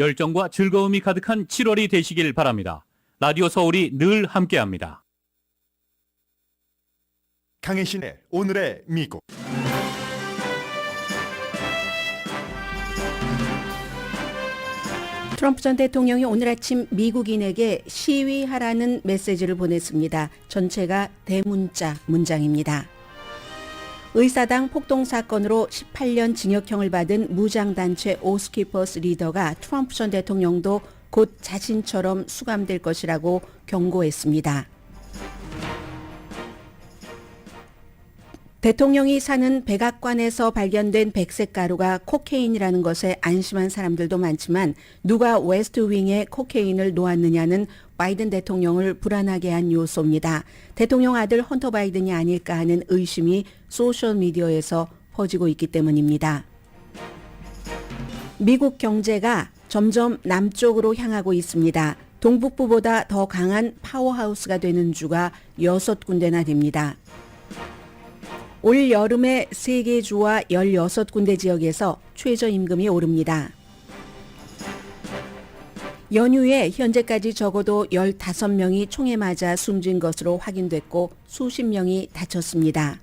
열정과 즐거움이 가득한 7월이 되시길 바랍니다. 라디오 서울이 늘 함께합니다. 강혜신의 오늘의 미국. 트럼프 전 대통령이 오늘 아침 미국인에게 시위하라는 메시지를 보냈습니다. 전체가 대문자 문장입니다. 의사당 폭동 사건으로 18년 징역형을 받은 무장단체 오스키퍼스 리더가 트럼프 전 대통령도 곧 자신처럼 수감될 것이라고 경고했습니다. 대통령이 사는 백악관에서 발견된 백색 가루가 코케인이라는 것에 안심한 사람들도 많지만 누가 웨스트윙에 코케인을 놓았느냐는 바이든 대통령을 불안하게 한 요소입니다. 대통령 아들 헌터 바이든이 아닐까 하는 의심이 소셜미디어에서 퍼지고 있기 때문입니다. 미국 경제가 점점 남쪽으로 향하고 있습니다. 동북부보다 더 강한 파워하우스가 되는 주가 6군데나 됩니다. 올 여름에 3개 주와 16군데 지역에서 최저임금이 오릅니다. 연휴에 현재까지 적어도 15명이 총에 맞아 숨진 것으로 확인됐고 수십 명이 다쳤습니다.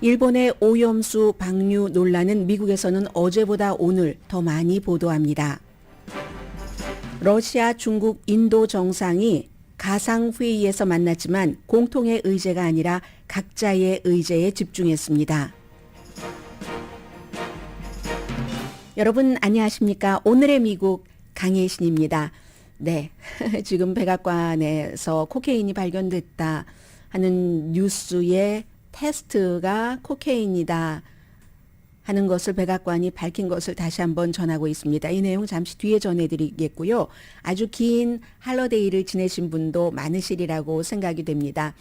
일본의 오염수 방류 논란은 미국에서는 어제보다 오늘 더 많이 보도합니다. 러시아, 중국, 인도 정상이 가상회의에서 만났지만 공통의 의제가 아니라 각자의 의제에 집중했습니다. 여러분 안녕하십니까? 오늘의 미국 강혜신입니다. 네, 지금 백악관에서 코케인이 발견됐다 하는 뉴스의 테스트가 코케인이다 하는 것을 백악관이 밝힌 것을 다시 한번 전하고 있습니다. 이 내용 잠시 뒤에 전해드리겠고요. 아주 긴 할러데이를 지내신 분도 많으시리라고 생각이 됩니다.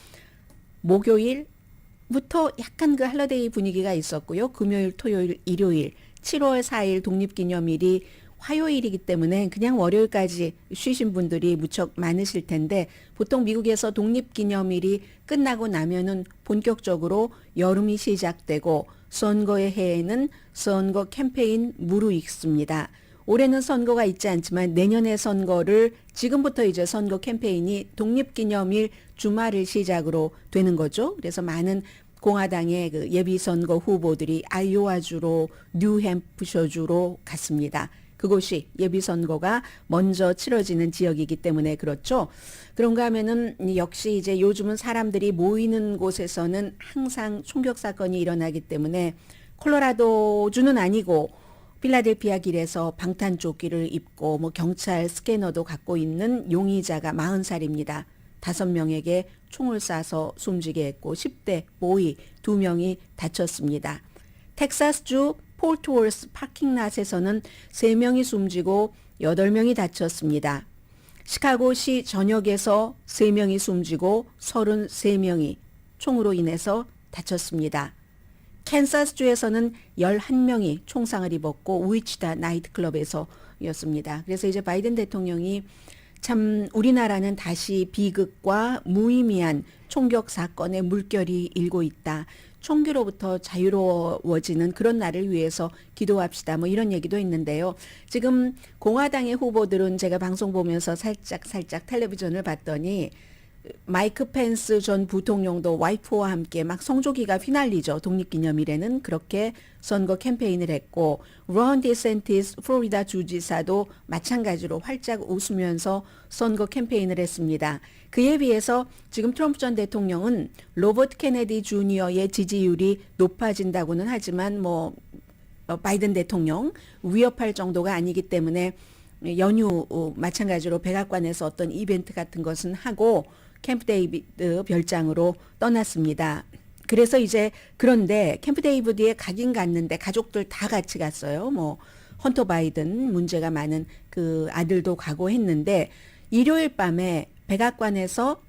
목요일부터 약간 그 할러데이 분위기가 있었고요. 금요일, 토요일, 일요일, 7월 4일 독립기념일이 화요일이기 때문에 그냥 월요일까지 쉬신 분들이 무척 많으실 텐데 보통 미국에서 독립기념일이 끝나고 나면은 본격적으로 여름이 시작되고 선거의 해에는 선거 캠페인 무르익습니다. 올해는 선거가 있지 않지만 내년의 선거를 지금부터 이제 선거 캠페인이 독립기념일 주말을 시작으로 되는 거죠. 그래서 많은 공화당의 그 예비선거 후보들이 아이오와주로 뉴햄프셔주로 갔습니다. 그곳이 예비선거가 먼저 치러지는 지역이기 때문에 그렇죠. 그런가 하면은 역시 이제 요즘은 사람들이 모이는 곳에서는 항상 총격 사건이 일어나기 때문에 콜로라도주는 아니고 필라델피아 길에서 방탄조끼를 입고 경찰 스캐너도 갖고 있는 용의자가 40살입니다. 5명에게 총을 쏴서 숨지게 했고 10대 보이 2명이 다쳤습니다. 텍사스주 폴트월스 파킹랏에서는 3명이 숨지고 8명이 다쳤습니다. 시카고시 전역에서 3명이 숨지고 33명이 총으로 인해서 다쳤습니다. 캔사스주에서는 11명이 총상을 입었고 위치다 나이트클럽에서였습니다. 그래서 이제 바이든 대통령이 참 우리나라는 다시 비극과 무의미한 총격 사건의 물결이 일고 있다. 총기로부터 자유로워지는 그런 날을 위해서 기도합시다. 이런 얘기도 있는데요. 지금 공화당의 후보들은 제가 방송 보면서 살짝 텔레비전을 봤더니 마이크 펜스 전 부통령도 와이프와 함께 막 성조기가 휘날리죠. 독립기념일에는 그렇게 선거 캠페인을 했고 론 디센티스 플로리다 주지사도 마찬가지로 활짝 웃으면서 선거 캠페인을 했습니다. 그에 비해서 지금 트럼프 전 대통령은 로버트 케네디 주니어의 지지율이 높아진다고는 하지만 바이든 대통령 위협할 정도가 아니기 때문에 연휴 마찬가지로 백악관에서 어떤 이벤트 같은 것은 하고 캠프 데이비드 별장으로 떠났습니다. 그래서 이제 그런데 캠프 데이비드에 가긴 갔는데 가족들 다 같이 갔어요. 헌터 바이든 문제가 많은 그 아들도 가고 했는데 일요일 밤에 백악관에서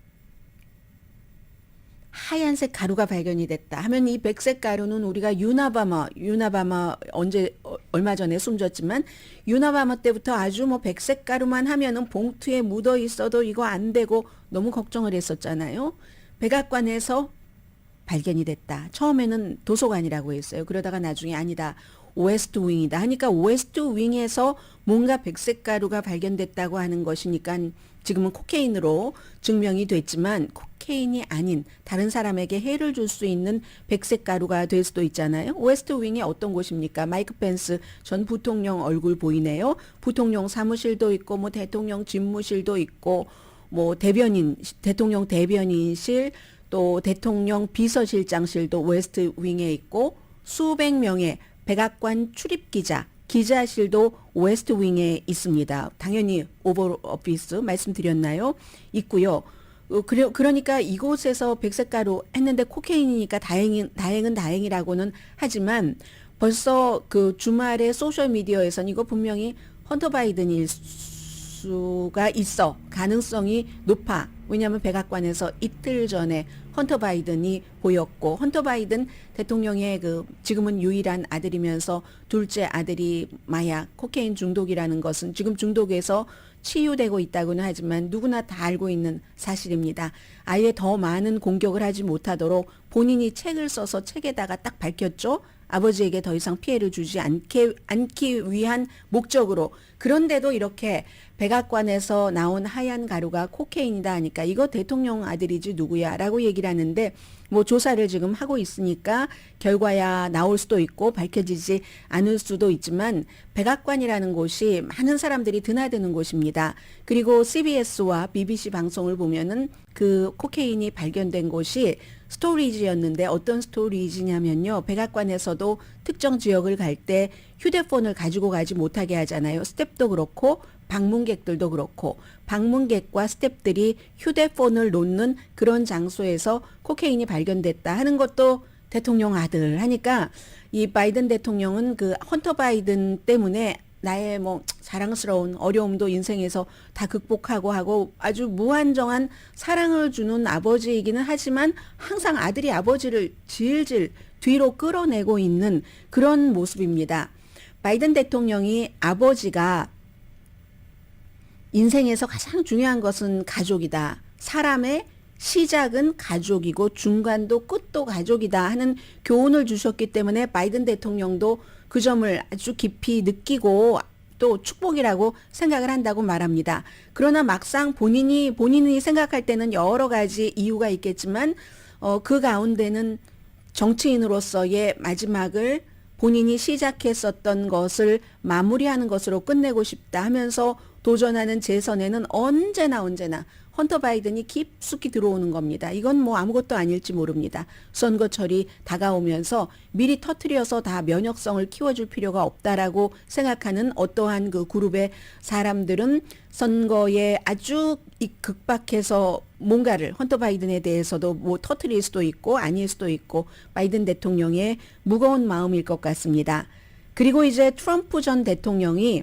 하얀색 가루가 발견이 됐다 하면 이 백색 가루는 우리가 유나바마 얼마 전에 숨졌지만 유나바마 때부터 아주 백색 가루만 하면은 봉투에 묻어 있어도 이거 안 되고 너무 걱정을 했었잖아요. 백악관에서 발견이 됐다. 처음에는 도서관이라고 했어요. 그러다가 나중에 아니다. 웨스트 윙이다 하니까 웨스트 윙에서 뭔가 백색 가루가 발견됐다고 하는 것이니까 지금은 코케인으로 증명이 됐지만 코케인이 아닌 다른 사람에게 해를 줄 수 있는 백색 가루가 될 수도 있잖아요. 웨스트 윙이 어떤 곳입니까? 마이크 펜스 전 부통령 얼굴 보이네요. 부통령 사무실도 있고 뭐 대통령 집무실도 있고 뭐 대통령 대변인실 또 대통령 비서실장실도 웨스트 윙에 있고 수백 명의 백악관 출입 기자실도 웨스트 윙에 있습니다. 당연히 오벌 오피스 말씀드렸나요? 있고요. 그러니까 이곳에서 백색가루 했는데 코케인이니까 다행은 다행이라고는 하지만 벌써 그 주말에 소셜미디어에선 이거 분명히 헌터 바이든일 수가 있어. 가능성이 높아. 왜냐하면 백악관에서 이틀 전에 헌터 바이든이 보였고 헌터 바이든 대통령의 지금은 유일한 아들이면서 둘째 아들이 마약, 코케인 중독이라는 것은 지금 중독에서 치유되고 있다고는 하지만 누구나 다 알고 있는 사실입니다. 아예 더 많은 공격을 하지 못하도록 본인이 책을 써서 책에다가 딱 밝혔죠. 아버지에게 더 이상 피해를 주지 않기 위한 목적으로. 그런데도 이렇게 백악관에서 나온 하얀 가루가 코케인이다 하니까 이거 대통령 아들이지 누구야 라고 얘기를 하는데 뭐 조사를 지금 하고 있으니까 결과야 나올 수도 있고 밝혀지지 않을 수도 있지만 백악관이라는 곳이 많은 사람들이 드나드는 곳입니다. 그리고 CBS와 BBC 방송을 보면은 그 코케인이 발견된 곳이 스토리지였는데 어떤 스토리지냐면요. 백악관에서도 특정 지역을 갈 때 휴대폰을 가지고 가지 못하게 하잖아요. 스텝도 그렇고 방문객들도 그렇고 방문객과 스텝들이 휴대폰을 놓는 그런 장소에서 코케인이 발견됐다 하는 것도 대통령 아들 하니까 이 바이든 대통령은 그 헌터 바이든 때문에 나의 뭐 자랑스러운 어려움도 인생에서 다 극복하고 하고 아주 무한정한 사랑을 주는 아버지이기는 하지만 항상 아들이 아버지를 질질 뒤로 끌어내고 있는 그런 모습입니다. 바이든 대통령이 아버지가 인생에서 가장 중요한 것은 가족이다. 사람의 시작은 가족이고 중간도 끝도 가족이다 하는 교훈을 주셨기 때문에 바이든 대통령도 그 점을 아주 깊이 느끼고 또 축복이라고 생각을 한다고 말합니다. 그러나 막상 본인이 생각할 때는 여러 가지 이유가 있겠지만 그 가운데는 정치인으로서의 마지막을 본인이 시작했었던 것을 마무리하는 것으로 끝내고 싶다 하면서 도전하는 재선에는 언제나 헌터 바이든이 깊숙이 들어오는 겁니다. 이건 뭐 아무것도 아닐지 모릅니다. 선거철이 다가오면서 미리 터트려서 다 면역성을 키워줄 필요가 없다라고 생각하는 어떠한 그 그룹의 사람들은 선거에 아주 극박해서 뭔가를 헌터 바이든에 대해서도 뭐 터트릴 수도 있고 아닐 수도 있고 바이든 대통령의 무거운 마음일 것 같습니다. 그리고 이제 트럼프 전 대통령이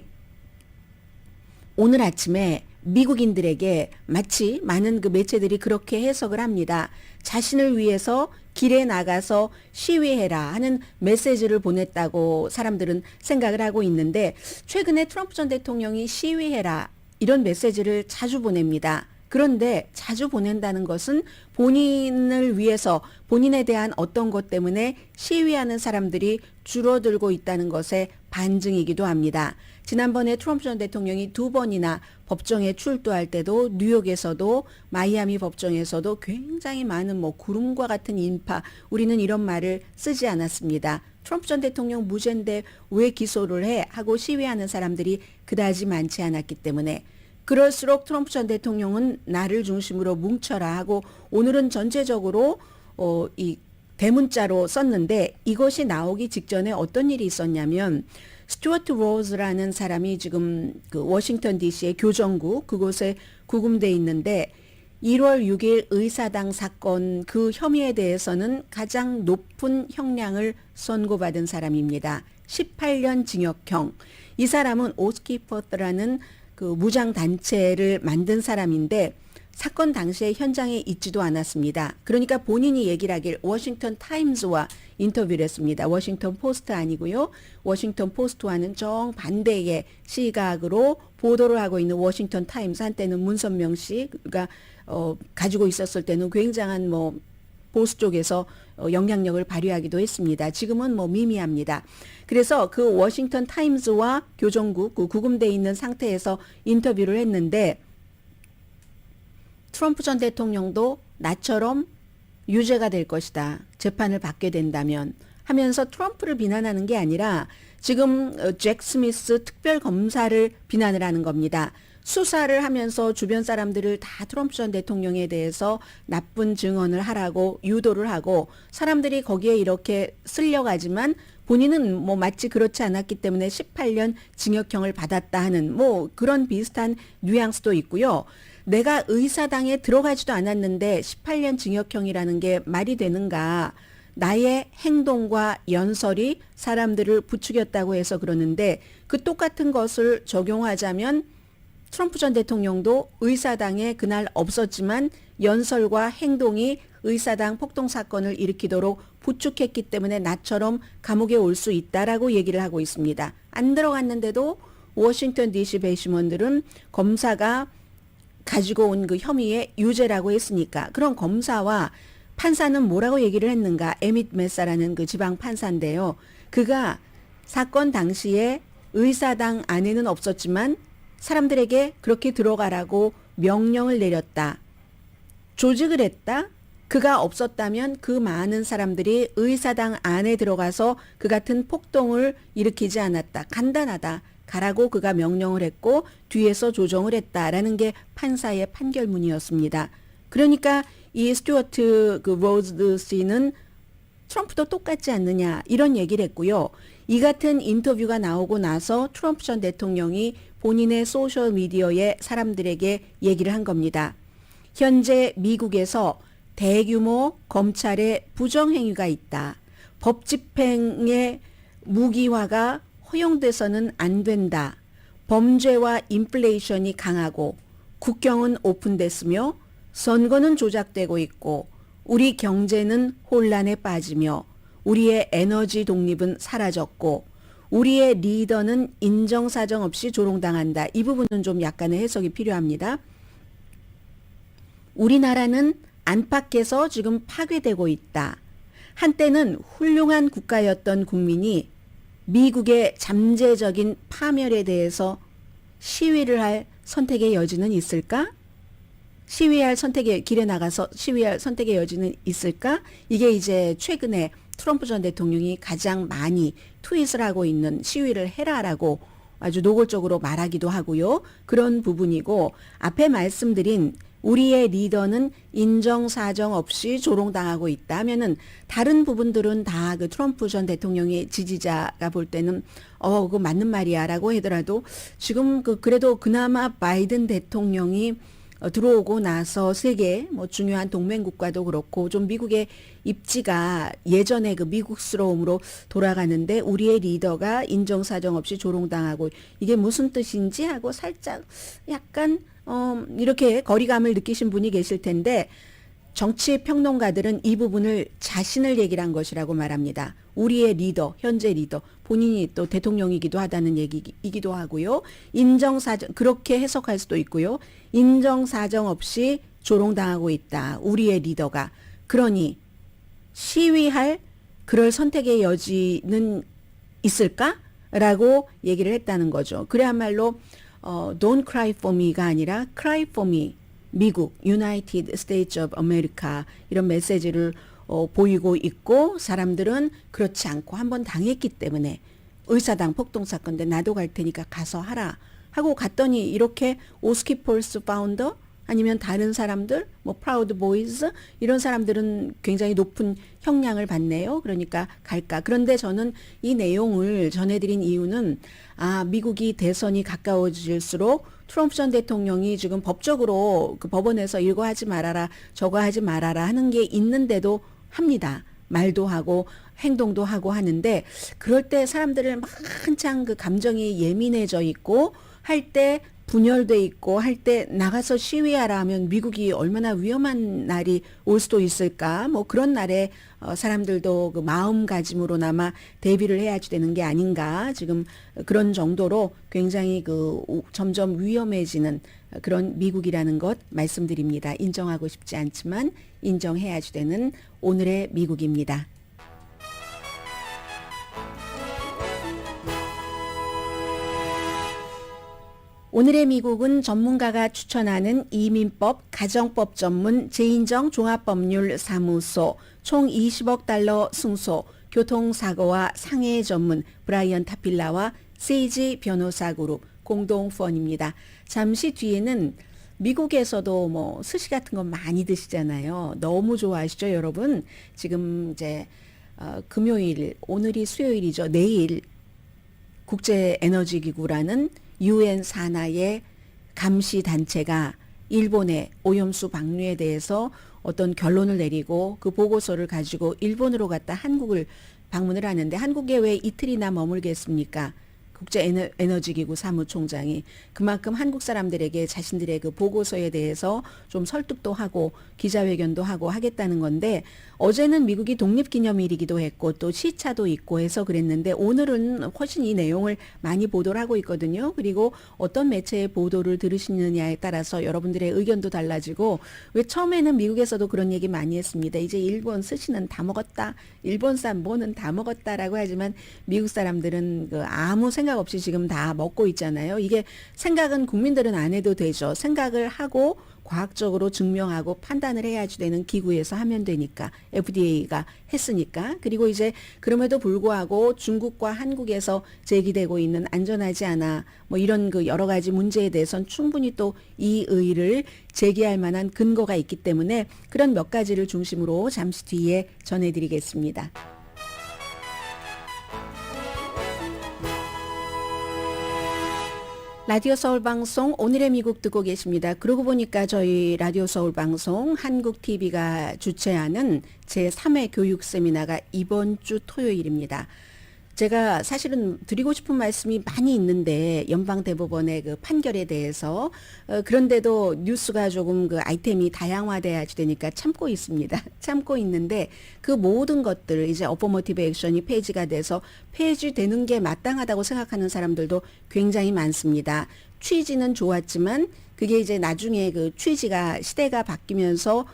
오늘 아침에 미국인들에게 마치 많은 그 매체들이 그렇게 해석을 합니다. 자신을 위해서 길에 나가서 시위해라 하는 메시지를 보냈다고 사람들은 생각을 하고 있는데 최근에 트럼프 전 대통령이 시위해라 이런 메시지를 자주 보냅니다. 그런데 자주 보낸다는 것은 본인을 위해서 본인에 대한 어떤 것 때문에 시위하는 사람들이 줄어들고 있다는 것의 반증이기도 합니다. 지난번에 트럼프 전 대통령이 2번이나 법정에 출두할 때도 뉴욕에서도 마이애미 법정에서도 굉장히 많은 뭐 구름과 같은 인파, 우리는 이런 말을 쓰지 않았습니다. 트럼프 전 대통령 무죄인데 왜 기소를 해? 하고 시위하는 사람들이 그다지 많지 않았기 때문에 그럴수록 트럼프 전 대통령은 나를 중심으로 뭉쳐라 하고 오늘은 전체적으로 이 대문자로 썼는데 이것이 나오기 직전에 어떤 일이 있었냐면 스튜어트 로즈라는 사람이 지금 그 워싱턴 DC의 교정국 그곳에 구금돼 있는데 1월 6일 의사당 사건 그 혐의에 대해서는 가장 높은 형량을 선고받은 사람입니다. 18년 징역형. 이 사람은 오스키퍼트라는 그 무장 단체를 만든 사람인데 사건 당시에 현장에 있지도 않았습니다. 그러니까 본인이 얘기를 하길 워싱턴 타임즈와 인터뷰를 했습니다. 워싱턴 포스트 아니고요. 워싱턴 포스트와는 정반대의 시각으로 보도를 하고 있는 워싱턴 타임즈 한때는 문선명 씨가 가지고 있었을 때는 굉장한 뭐 보수 쪽에서 영향력을 발휘하기도 했습니다. 지금은 뭐 미미합니다. 그래서 그 워싱턴 타임즈와 교정국 그 구금돼 있는 상태에서 인터뷰를 했는데 트럼프 전 대통령도 나처럼 유죄가 될 것이다. 재판을 받게 된다면 하면서 트럼프를 비난하는 게 아니라 지금 잭 스미스 특별검사를 비난을 하는 겁니다. 수사를 하면서 주변 사람들을 다 트럼프 전 대통령에 대해서 나쁜 증언을 하라고 유도를 하고 사람들이 거기에 이렇게 쓸려가지만 본인은 뭐 마치 그렇지 않았기 때문에 18년 징역형을 받았다 하는 뭐 그런 비슷한 뉘앙스도 있고요. 내가 의사당에 들어가지도 않았는데 18년 징역형이라는 게 말이 되는가. 나의 행동과 연설이 사람들을 부추겼다고 해서 그러는데 그 똑같은 것을 적용하자면 트럼프 전 대통령도 의사당에 그날 없었지만 연설과 행동이 의사당 폭동 사건을 일으키도록 부축했기 때문에 나처럼 감옥에 올 수 있다라고 얘기를 하고 있습니다. 안 들어갔는데도 워싱턴 DC 배심원들은 검사가 가지고 온 그 혐의의 유죄라고 했으니까 그런 검사와 판사는 뭐라고 얘기를 했는가? 에밋 메사라는 그 지방 판사인데요. 그가 사건 당시에 의사당 안에는 없었지만 사람들에게 그렇게 들어가라고 명령을 내렸다. 조직을 했다. 그가 없었다면 그 많은 사람들이 의사당 안에 들어가서 그 같은 폭동을 일으키지 않았다. 간단하다. 가라고 그가 명령을 했고 뒤에서 조정을 했다라는 게 판사의 판결문이었습니다. 그러니까 이 스튜어트 그 로즈 씨는 트럼프도 똑같지 않느냐 이런 얘기를 했고요. 이 같은 인터뷰가 나오고 나서 트럼프 전 대통령이 본인의 소셜 미디어에 사람들에게 얘기를 한 겁니다. 현재 미국에서 대규모 검찰의 부정행위가 있다. 법 집행의 무기화가 허용돼서는 안 된다. 범죄와 인플레이션이 강하고 국경은 오픈됐으며 선거는 조작되고 있고 우리 경제는 혼란에 빠지며 우리의 에너지 독립은 사라졌고 우리의 리더는 인정사정 없이 조롱당한다. 이 부분은 좀 약간의 해석이 필요합니다. 우리나라는 안팎에서 지금 파괴되고 있다. 한때는 훌륭한 국가였던 국민이 미국의 잠재적인 파멸에 대해서 시위를 할 선택의 여지는 있을까? 시위할 선택의 길에 나가서 시위할 선택의 여지는 있을까? 이게 이제 최근에 트럼프 전 대통령이 가장 많이 트윗을 하고 있는 시위를 해라라고 아주 노골적으로 말하기도 하고요. 그런 부분이고 앞에 말씀드린 우리의 리더는 인정사정 없이 조롱당하고 있다 하면은 다른 부분들은 다 그 트럼프 전 대통령의 지지자가 볼 때는 그거 맞는 말이야 라고 하더라도 지금 그래도 그나마 바이든 대통령이 들어오고 나서 세계 뭐 중요한 동맹국가도 그렇고 좀 미국의 입지가 예전의 그 미국스러움으로 돌아가는데 우리의 리더가 인정사정 없이 조롱당하고 이게 무슨 뜻인지 하고 살짝 약간 이렇게 거리감을 느끼신 분이 계실 텐데 정치 평론가들은 이 부분을 자신을 얘기를 한 것이라고 말합니다. 우리의 리더, 현재 리더, 본인이 또 대통령이기도 하다는 얘기이기도 하고요. 인정사정, 그렇게 해석할 수도 있고요. 인정사정 없이 조롱당하고 있다. 우리의 리더가. 그러니 시위할 그럴 선택의 여지는 있을까? 라고 얘기를 했다는 거죠. 그래야말로 Don't cry for me가 아니라 cry for me. 미국, United States of America 이런 메시지를 보이고 있고 사람들은 그렇지 않고 한번 당했기 때문에 의사당 폭동 사건인데 나도 갈 테니까 가서 하라 하고 갔더니 이렇게 오스키 폴스 파운더 아니면 다른 사람들 뭐 프라우드 보이즈 이런 사람들은 굉장히 높은 형량을 받네요. 그러니까 갈까. 그런데 저는 이 내용을 전해드린 이유는 미국이 대선이 가까워질수록 트럼프 전 대통령이 지금 법적으로 그 법원에서 이거 하지 말아라 저거 하지 말아라 하는 게 있는데도 합니다. 말도 하고 행동도 하고 하는데 그럴 때 사람들을 막 한창 그 감정이 예민해져 있고 할 때 분열돼 있고 할 때 나가서 시위하라 하면 미국이 얼마나 위험한 날이 올 수도 있을까? 뭐 그런 날에 사람들도 그 마음가짐으로나마 대비를 해야지 되는 게 아닌가? 지금 그런 정도로 굉장히 점점 위험해지는 그런 미국이라는 것 말씀드립니다. 인정하고 싶지 않지만 인정해야지 되는 오늘의 미국입니다. 오늘의 미국은 전문가가 추천하는 이민법, 가정법 전문 제인정 종합법률사무소, 총 20억 달러 승소, 교통사고와 상해 전문 브라이언 타필라와 세이지 변호사 그룹 공동펀입니다. 잠시 뒤에는 미국에서도 뭐 스시 같은 거 많이 드시잖아요. 너무 좋아하시죠, 여러분? 지금 이제 금요일, 오늘이 수요일이죠. 내일 국제에너지기구라는 UN 산하의 감시단체가 일본의 오염수 방류에 대해서 어떤 결론을 내리고 그 보고서를 가지고 일본으로 갔다 한국을 방문을 하는데 한국에 왜 이틀이나 머물겠습니까? 국제에너지기구 사무총장이 그만큼 한국 사람들에게 자신들의 그 보고서에 대해서 좀 설득도 하고 기자회견도 하고 하겠다는 건데 어제는 미국이 독립기념일이기도 했고 또 시차도 있고 해서 그랬는데 오늘은 훨씬 이 내용을 많이 보도를 하고 있거든요. 그리고 어떤 매체의 보도를 들으시느냐에 따라서 여러분들의 의견도 달라지고 왜 처음에는 미국에서도 그런 얘기 많이 했습니다. 이제 일본 스시는 다 먹었다. 일본산 뭐는 다 먹었다라고 하지만 미국 사람들은 아무 생각 없이 지금 다 먹고 있잖아요. 이게 생각은 국민들은 안 해도 되죠. 생각을 하고 과학적으로 증명하고 판단을 해야지 되는 기구에서 하면 되니까 FDA가 했으니까. 그리고 이제 그럼에도 불구하고 중국과 한국에서 제기되고 있는 안전하지 않아 뭐 이런 여러 가지 문제에 대해서는 충분히 또 이 의의를 제기할 만한 근거가 있기 때문에 그런 몇 가지를 중심으로 잠시 뒤에 전해드리겠습니다. 라디오 서울 방송 오늘의 미국 듣고 계십니다. 그러고 보니까 저희 라디오 서울 방송 한국 TV가 주최하는 제3회 교육 세미나가 이번 주 토요일입니다. 제가 사실은 드리고 싶은 말씀이 많이 있는데 연방대법원의 그 판결에 대해서 그런데도 뉴스가 조금 아이템이 다양화돼야지 되니까 참고 있습니다. 참고 있는데 그 모든 것들 이제 어포머티브 액션이 폐지가 돼서 폐지되는 게 마땅하다고 생각하는 사람들도 굉장히 많습니다. 취지는 좋았지만 그게 이제 나중에 취지가 시대가 바뀌면서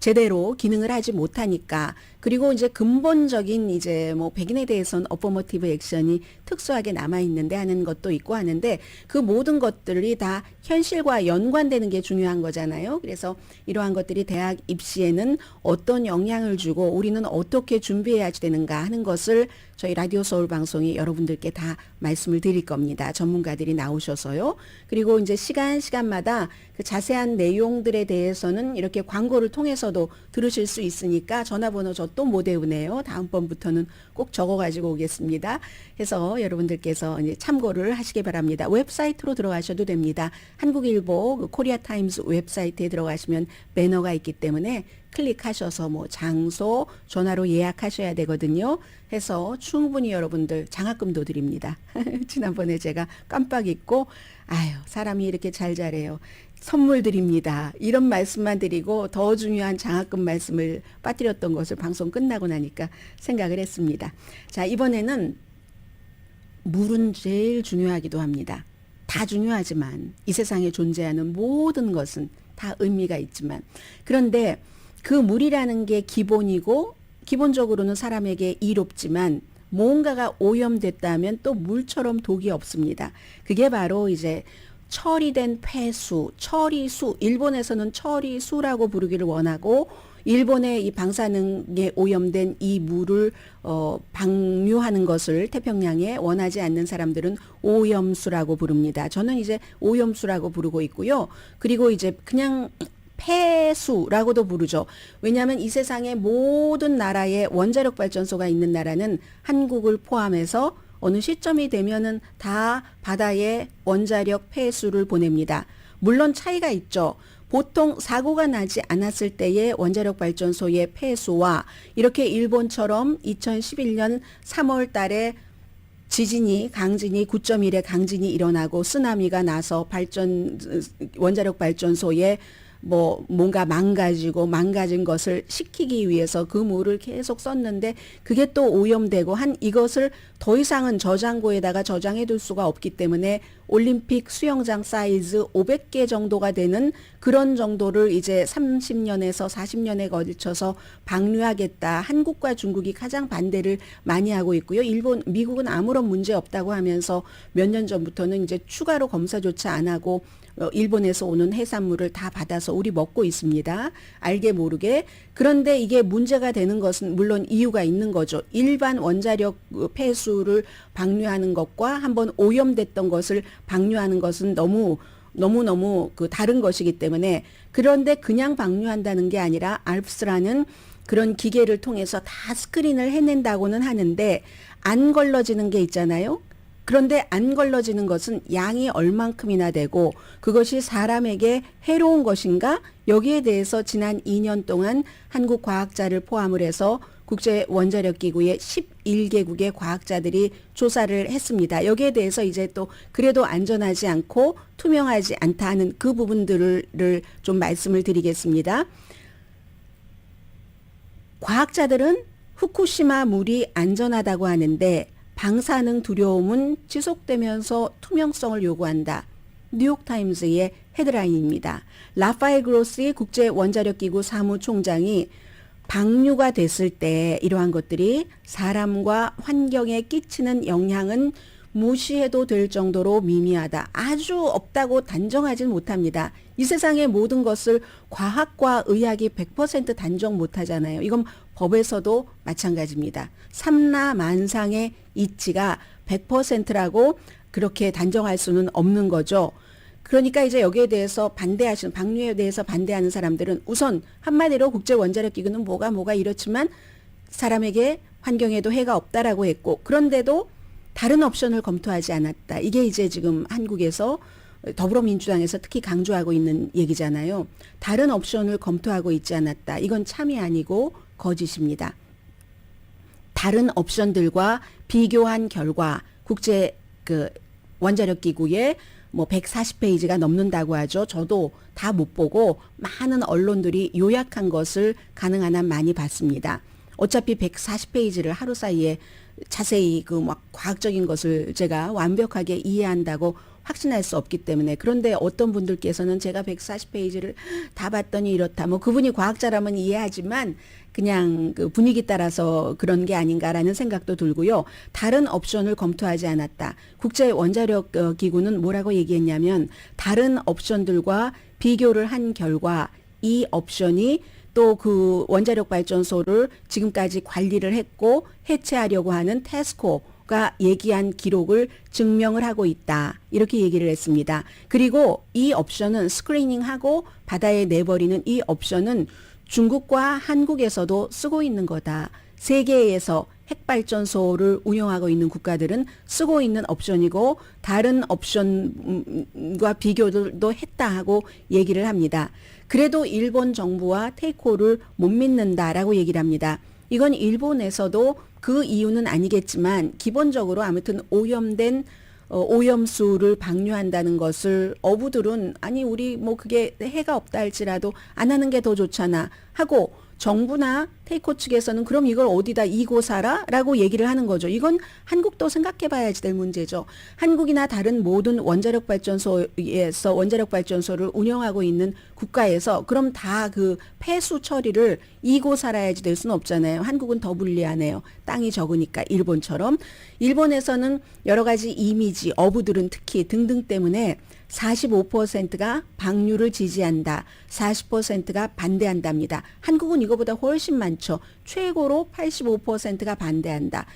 제대로 기능을 하지 못하니까 그리고 이제 근본적인 이제 백인에 대해서는 어포머티브 액션이 특수하게 남아 있는데 하는 것도 있고 하는데 그 모든 것들이 다 현실과 연관되는 게 중요한 거잖아요. 그래서 이러한 것들이 대학 입시에는 어떤 영향을 주고 우리는 어떻게 준비해야 되는가 하는 것을 저희 라디오 서울 방송이 여러분들께 다 말씀을 드릴 겁니다. 전문가들이 나오셔서요. 그리고 이제 시간마다 그 자세한 내용들에 대해서는 이렇게 광고를 통해서도 들으실 수 있으니까 전화번호 저 또 못 외우네요. 다음번부터는 꼭 적어가지고 오겠습니다. 해서 여러분들께서 이제 참고를 하시기 바랍니다. 웹사이트로 들어가셔도 됩니다. 한국일보 코리아 타임스 웹사이트에 들어가시면 배너가 있기 때문에 클릭하셔서 장소, 전화로 예약하셔야 되거든요. 해서 충분히 여러분들 장학금도 드립니다. 지난번에 제가 깜빡 잊고 사람이 이렇게 잘 자래요. 선물 드립니다. 이런 말씀만 드리고 더 중요한 장학금 말씀을 빠뜨렸던 것을 방송 끝나고 나니까 생각을 했습니다. 자, 이번에는 물은 제일 중요하기도 합니다. 다 중요하지만 이 세상에 존재하는 모든 것은 다 의미가 있지만 그런데 그 물이라는 게 기본이고 기본적으로는 사람에게 이롭지만 뭔가가 오염됐다면 또 물처럼 독이 없습니다. 그게 바로 이제 처리된 폐수, 처리수, 일본에서는 처리수라고 부르기를 원하고 일본의 이 방사능에 오염된 이 물을 방류하는 것을 태평양에 원하지 않는 사람들은 오염수라고 부릅니다. 저는 이제 오염수라고 부르고 있고요. 그리고 이제 그냥 폐수라고도 부르죠. 왜냐하면 이 세상의 모든 나라에 원자력 발전소가 있는 나라는 한국을 포함해서 어느 시점이 되면은 다 바다에 원자력 폐수를 보냅니다. 물론 차이가 있죠. 보통 사고가 나지 않았을 때의 원자력 발전소의 폐수와 이렇게 일본처럼 2011년 3월 달에 지진이 강진이 9.1의 강진이 일어나고 쓰나미가 나서 원자력 발전소에 뭔가 망가진 것을 식히기 위해서 그 물을 계속 썼는데 그게 또 오염되고 이것을 더 이상은 저장고에다가 저장해 둘 수가 없기 때문에 올림픽 수영장 사이즈 500개 정도가 되는 그런 정도를 이제 30년에서 40년에 걸쳐서 방류하겠다. 한국과 중국이 가장 반대를 많이 하고 있고요. 미국은 아무런 문제 없다고 하면서 몇 년 전부터는 이제 추가로 검사조차 안 하고 일본에서 오는 해산물을 다 받아서 우리 먹고 있습니다. 알게 모르게. 그런데 이게 문제가 되는 것은 물론 이유가 있는 거죠. 일반 원자력 폐수를 방류하는 것과 한번 오염됐던 것을 방류하는 것은 너무너무 다른 것이기 때문에 그런데 그냥 방류한다는 게 아니라 알프스라는 그런 기계를 통해서 다 스크린을 해낸다고는 하는데 안 걸러지는 게 있잖아요. 그런데 안 걸러지는 것은 양이 얼만큼이나 되고 그것이 사람에게 해로운 것인가? 여기에 대해서 지난 2년 동안 한국 과학자를 포함을 해서 국제원자력기구의 11개국의 과학자들이 조사를 했습니다. 여기에 대해서 이제 또 그래도 안전하지 않고 투명하지 않다 하는 그 부분들을 좀 말씀을 드리겠습니다. 과학자들은 후쿠시마 물이 안전하다고 하는데 방사능 두려움은 지속되면서 투명성을 요구한다. 뉴욕타임즈의 헤드라인입니다. 라파엘 그로시 국제원자력기구 사무총장이 방류가 됐을 때 이러한 것들이 사람과 환경에 끼치는 영향은 무시해도 될 정도로 미미하다. 아주 없다고 단정하진 못합니다. 이 세상의 모든 것을 과학과 의학이 100% 단정 못하잖아요. 이건 법에서도 마찬가지입니다. 삼라만상의 이치가 100%라고 그렇게 단정할 수는 없는 거죠. 그러니까 이제 여기에 대해서 방류에 대해서 반대하는 사람들은 우선 한마디로 국제원자력기구는 뭐가 이렇지만 사람에게 환경에도 해가 없다라고 했고 그런데도 다른 옵션을 검토하지 않았다. 이게 이제 지금 한국에서 더불어민주당에서 특히 강조하고 있는 얘기잖아요. 다른 옵션을 검토하고 있지 않았다. 이건 참이 아니고 거짓입니다. 다른 옵션들과 비교한 결과 국제 원자력기구의 140페이지가 넘는다고 하죠. 저도 다 못 보고 많은 언론들이 요약한 것을 가능한 한 많이 봤습니다. 어차피 140페이지를 하루 사이에 자세히 과학적인 것을 제가 완벽하게 이해한다고 확신할 수 없기 때문에 그런데 어떤 분들께서는 제가 140페이지를 다 봤더니 이렇다. 그분이 과학자라면 이해하지만 그냥 그 분위기 따라서 그런 게 아닌가라는 생각도 들고요. 다른 옵션을 검토하지 않았다. 국제원자력기구는 뭐라고 얘기했냐면 다른 옵션들과 비교를 한 결과 이 옵션이 또 그 원자력 발전소를 지금까지 관리를 했고 해체하려고 하는 테스코가 얘기한 기록을 증명을 하고 있다. 이렇게 얘기를 했습니다. 그리고 이 옵션은 스크리닝하고 바다에 내버리는 이 옵션은 중국과 한국에서도 쓰고 있는 거다. 세계에서 핵발전소를 운영하고 있는 국가들은 쓰고 있는 옵션이고 다른 옵션과 비교도 했다 하고 얘기를 합니다. 그래도 일본 정부와 테이코를 못 믿는다라고 얘기를 합니다. 이건 일본에서도 그 이유는 아니겠지만 기본적으로 아무튼 오염된 오염수를 방류한다는 것을 어부들은 아니 우리 그게 해가 없다 할지라도 안 하는 게 더 좋잖아 하고 정부나 테이코 측에서는 그럼 이걸 어디다 이고 살아? 라고 얘기를 하는 거죠. 이건 한국도 생각해 봐야지 될 문제죠. 한국이나 다른 모든 원자력 발전소를 운영하고 있는 국가에서 그럼 다 그 폐수 처리를 이고 살아야지 될 수는 없잖아요. 한국은 더 불리하네요. 땅이 적으니까 일본처럼. 일본에서는 여러 가지 이미지, 어부들은 특히 등등 때문에 45%가 방류를 지지한다. 40%가 반대한답니다. 한국은 이거보다 훨씬 많죠. 최고로 85%가 반대한다.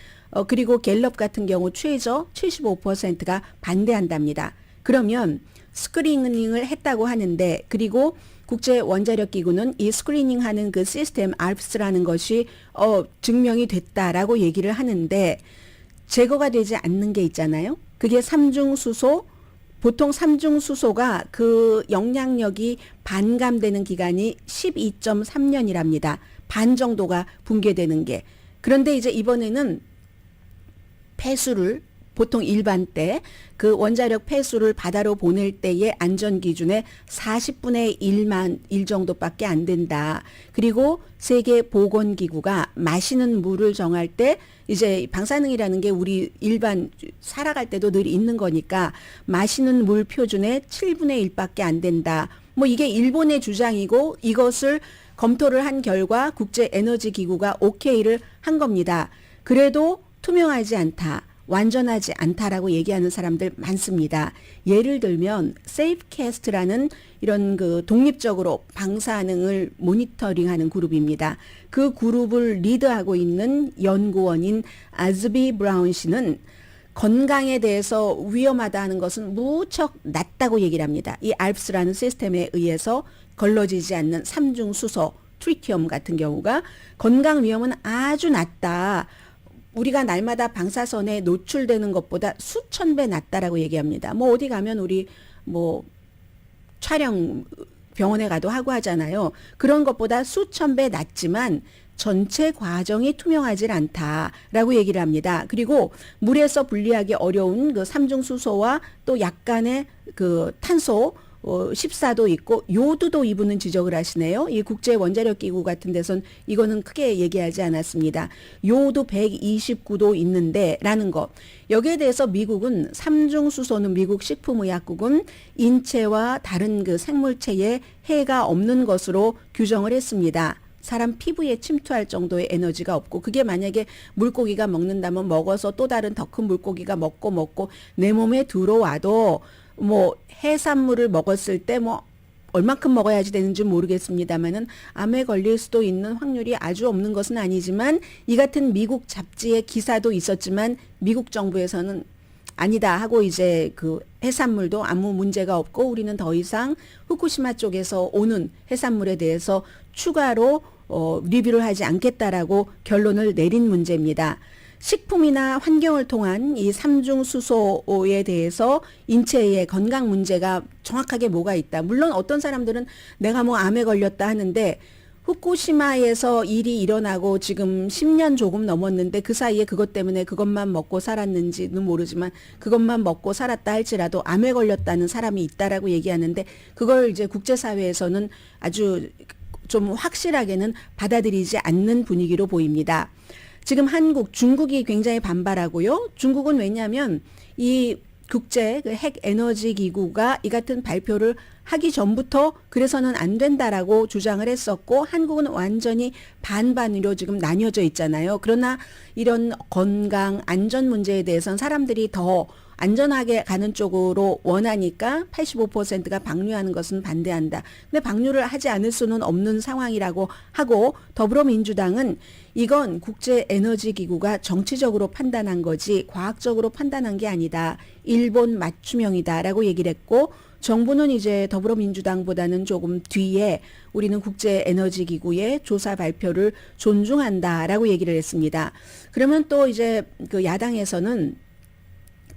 그리고 갤럽 같은 경우 최저 75%가 반대한답니다. 그러면 스크리닝을 했다고 하는데 그리고 국제원자력기구는 이 스크리닝하는 그 시스템 알프스라는 것이 증명이 됐다라고 얘기를 하는데 제거가 되지 않는 게 있잖아요. 그게 삼중수소 보통 삼중수소가 그 영향력이 반감되는 기간이 12.3년이랍니다. 반 정도가 붕괴되는 게. 그런데 이제 이번에는 폐수를 보통 일반 때 그 원자력 폐수를 바다로 보낼 때의 안전 기준의 40분의 1만 1 정도밖에 안 된다. 그리고 세계 보건 기구가 마시는 물을 정할 때 이제 방사능이라는 게 우리 일반 살아갈 때도 늘 있는 거니까 마시는 물 표준의 7분의 1밖에 안 된다. 뭐 이게 일본의 주장이고 이것을 검토를 한 결과 국제 에너지 기구가 오케이를 한 겁니다. 그래도 투명하지 않다. 완전하지 않다라고 얘기하는 사람들 많습니다. 예를 들면 세이프캐스트라는 이런 그 독립적으로 방사능을 모니터링하는 그룹입니다. 그 그룹을 리드하고 있는 연구원인 아즈비 브라운 씨는 건강에 대해서 위험하다 하는 것은 무척 낮다고 얘기를 합니다. 이 알프스라는 시스템에 의해서 걸러지지 않는 삼중수소, 트리티움 같은 경우가 건강 위험은 아주 낮다. 우리가 날마다 방사선에 노출되는 것보다 수천 배 낮다라고 얘기합니다. 뭐 어디 가면 우리 뭐 촬영 병원에 가도 하고 하잖아요. 그런 것보다 수천 배 낮지만 전체 과정이 투명하지 않다라고 얘기를 합니다. 그리고 물에서 분리하기 어려운 그 삼중수소와 또 약간의 그 탄소 14도 있고 요도도 이분은 지적을 하시네요. 이 국제 원자력 기구 같은 데선 이거는 크게 얘기하지 않았습니다. 요도 129도 있는데 라는 거. 여기에 대해서 미국은 삼중수소는 미국 식품의약국은 인체와 다른 그 생물체에 해가 없는 것으로 규정을 했습니다. 사람 피부에 침투할 정도의 에너지가 없고 그게 만약에 물고기가 먹는다면 먹어서 또 다른 더 큰 물고기가 먹고 내 몸에 들어와도 뭐 해산물을 먹었을 때 뭐 얼만큼 먹어야지 되는지 모르겠습니다만은 암에 걸릴 수도 있는 확률이 아주 없는 것은 아니지만 이 같은 미국 잡지의 기사도 있었지만 미국 정부에서는 아니다 하고 이제 그 해산물도 아무 문제가 없고 우리는 더 이상 후쿠시마 쪽에서 오는 해산물에 대해서 추가로 리뷰를 하지 않겠다라고 결론을 내린 문제입니다. 식품이나 환경을 통한 이 삼중수소에 대해서 인체의 건강 문제가 정확하게 뭐가 있다. 물론 어떤 사람들은 내가 뭐 암에 걸렸다 하는데 후쿠시마에서 일이 일어나고 지금 10년 조금 넘었는데 그 사이에 그것 때문에 그것만 먹고 살았는지는 모르지만 그것만 먹고 살았다 할지라도 암에 걸렸다는 사람이 있다라고 얘기하는데 그걸 이제 국제사회에서는 아주 좀 확실하게는 받아들이지 않는 분위기로 보입니다. 지금 한국, 중국이 굉장히 반발하고요. 중국은 왜냐하면 이 국제 핵 에너지 기구가 이 같은 발표를 하기 전부터 그래서는 안 된다라고 주장을 했었고 한국은 완전히 반반으로 지금 나뉘어져 있잖아요. 그러나 이런 건강, 안전 문제에 대해서는 사람들이 더 안전하게 가는 쪽으로 원하니까 85%가 방류하는 것은 반대한다. 근데 방류를 하지 않을 수는 없는 상황이라고 하고 더불어민주당은 이건 국제에너지기구가 정치적으로 판단한 거지 과학적으로 판단한 게 아니다. 일본 맞춤형이다라고 얘기를 했고 정부는 이제 더불어민주당보다는 조금 뒤에 우리는 국제에너지기구의 조사 발표를 존중한다라고 얘기를 했습니다. 그러면 또 이제 그 야당에서는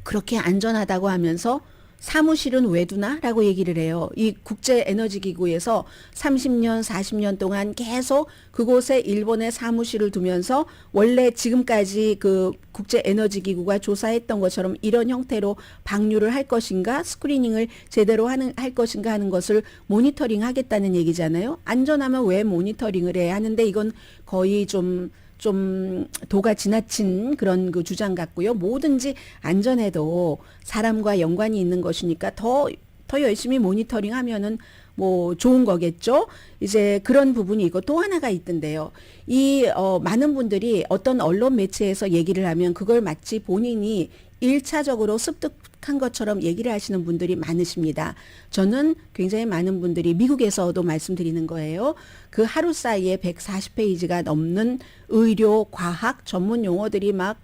그렇게 안전하다고 하면서 사무실은 왜 두나? 라고 얘기를 해요. 이 국제에너지기구에서 30년, 40년 동안 계속 그곳에 일본의 사무실을 두면서 원래 지금까지 그 국제에너지기구가 조사했던 것처럼 이런 형태로 방류를 할 것인가, 스크리닝을 제대로 할 것인가 하는 것을 모니터링 하겠다는 얘기잖아요. 안전하면 왜 모니터링을 해야 하는데 이건 거의 좀 도가 지나친 그런 그 주장 같고요. 뭐든지 안전해도 사람과 연관이 있는 것이니까 더 열심히 모니터링 하면은 뭐 좋은 거겠죠. 이제 그런 부분이 있고 또 하나가 있던데요. 많은 분들이 어떤 언론 매체에서 얘기를 하면 그걸 마치 본인이 1차적으로 습득한 것처럼 얘기를 하시는 분들이 많으십니다. 저는 굉장히 많은 분들이 미국에서도 말씀드리는 거예요. 그 하루 사이에 140페이지가 넘는 의료, 과학 전문 용어들이 막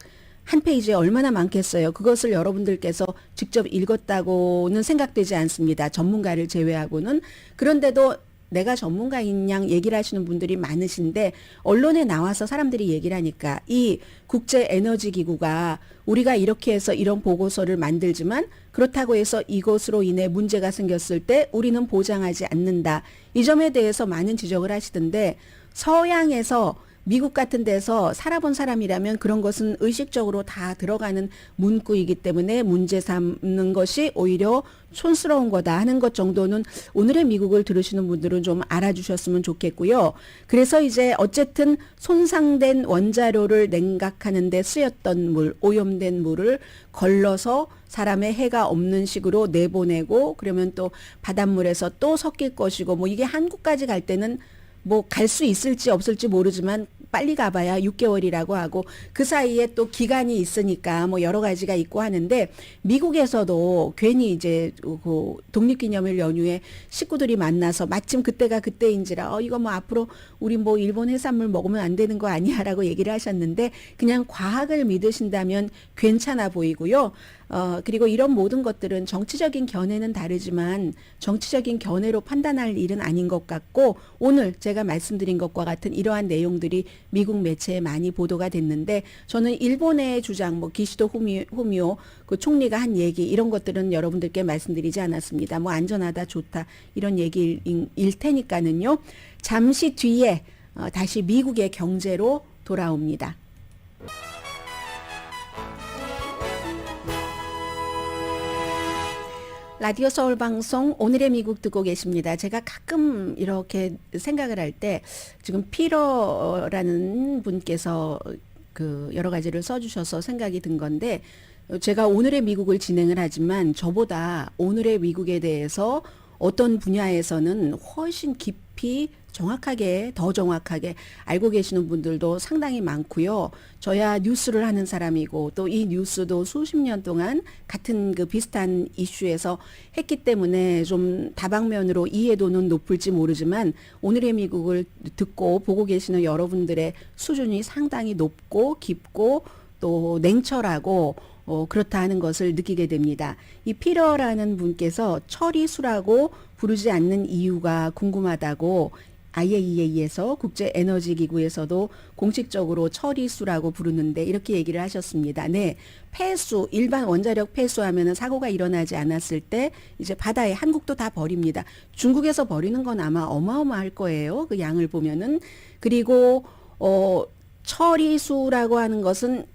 한 페이지에 얼마나 많겠어요. 그것을 여러분들께서 직접 읽었다고는 생각되지 않습니다. 전문가를 제외하고는. 그런데도 내가 전문가인 양 얘기를 하시는 분들이 많으신데 언론에 나와서 사람들이 얘기를 하니까 이 국제에너지기구가 우리가 이렇게 해서 이런 보고서를 만들지만 그렇다고 해서 이것으로 인해 문제가 생겼을 때 우리는 보장하지 않는다. 이 점에 대해서 많은 지적을 하시던데 서양에서 미국 같은 데서 살아본 사람이라면 그런 것은 의식적으로 다 들어가는 문구이기 때문에 문제 삼는 것이 오히려 촌스러운 거다 하는 것 정도는 오늘의 미국을 들으시는 분들은 좀 알아주셨으면 좋겠고요. 그래서 이제 어쨌든 손상된 원자료를 냉각하는 데 쓰였던 물, 오염된 물을 걸러서 사람의 해가 없는 식으로 내보내고 그러면 또 바닷물에서 또 섞일 것이고 뭐 이게 한국까지 갈 때는 뭐 갈 수 있을지 없을지 모르지만 빨리 가봐야 6개월이라고 하고 그 사이에 또 기간이 있으니까 뭐 여러 가지가 있고 하는데 미국에서도 괜히 이제 그 독립기념일 연휴에 식구들이 만나서 마침 그때가 그때인지라 이거 뭐 앞으로 우리 뭐 일본 해산물 먹으면 안 되는 거 아니야라고 얘기를 하셨는데 그냥 과학을 믿으신다면 괜찮아 보이고요. 그리고 이런 모든 것들은 정치적인 견해는 다르지만 정치적인 견해로 판단할 일은 아닌 것 같고 오늘 제가 말씀드린 것과 같은 이러한 내용들이 미국 매체에 많이 보도가 됐는데 저는 일본의 주장, 뭐 기시도 후미오 그 총리가 한 얘기 이런 것들은 여러분들께 말씀드리지 않았습니다. 뭐 안전하다, 좋다 이런 얘기일 테니까는요. 잠시 뒤에 다시 미국의 경제로 돌아옵니다. 라디오 서울 방송 오늘의 미국 듣고 계십니다. 제가 가끔 이렇게 생각을 할 때 지금 피러라는 분께서 그 여러 가지를 써주셔서 생각이 든 건데 제가 오늘의 미국을 진행을 하지만 저보다 오늘의 미국에 대해서 어떤 분야에서는 훨씬 깊이 정확하게 더 정확하게 알고 계시는 분들도 상당히 많고요. 저야 뉴스를 하는 사람이고 또 이 뉴스도 수십 년 동안 같은 그 비슷한 이슈에서 했기 때문에 좀 다방면으로 이해도는 높을지 모르지만 오늘의 미국을 듣고 보고 계시는 여러분들의 수준이 상당히 높고 깊고 또 냉철하고 그렇다 하는 것을 느끼게 됩니다. 이 피러라는 분께서 처리수라고 부르지 않는 이유가 궁금하다고 IAEA에서 국제에너지기구에서도 공식적으로 처리수라고 부르는데 이렇게 얘기를 하셨습니다. 네, 폐수, 일반 원자력 폐수하면은 사고가 일어나지 않았을 때 이제 바다에 한국도 다 버립니다. 중국에서 버리는 건 아마 어마어마할 거예요. 그 양을 보면은. 그리고 처리수라고 하는 것은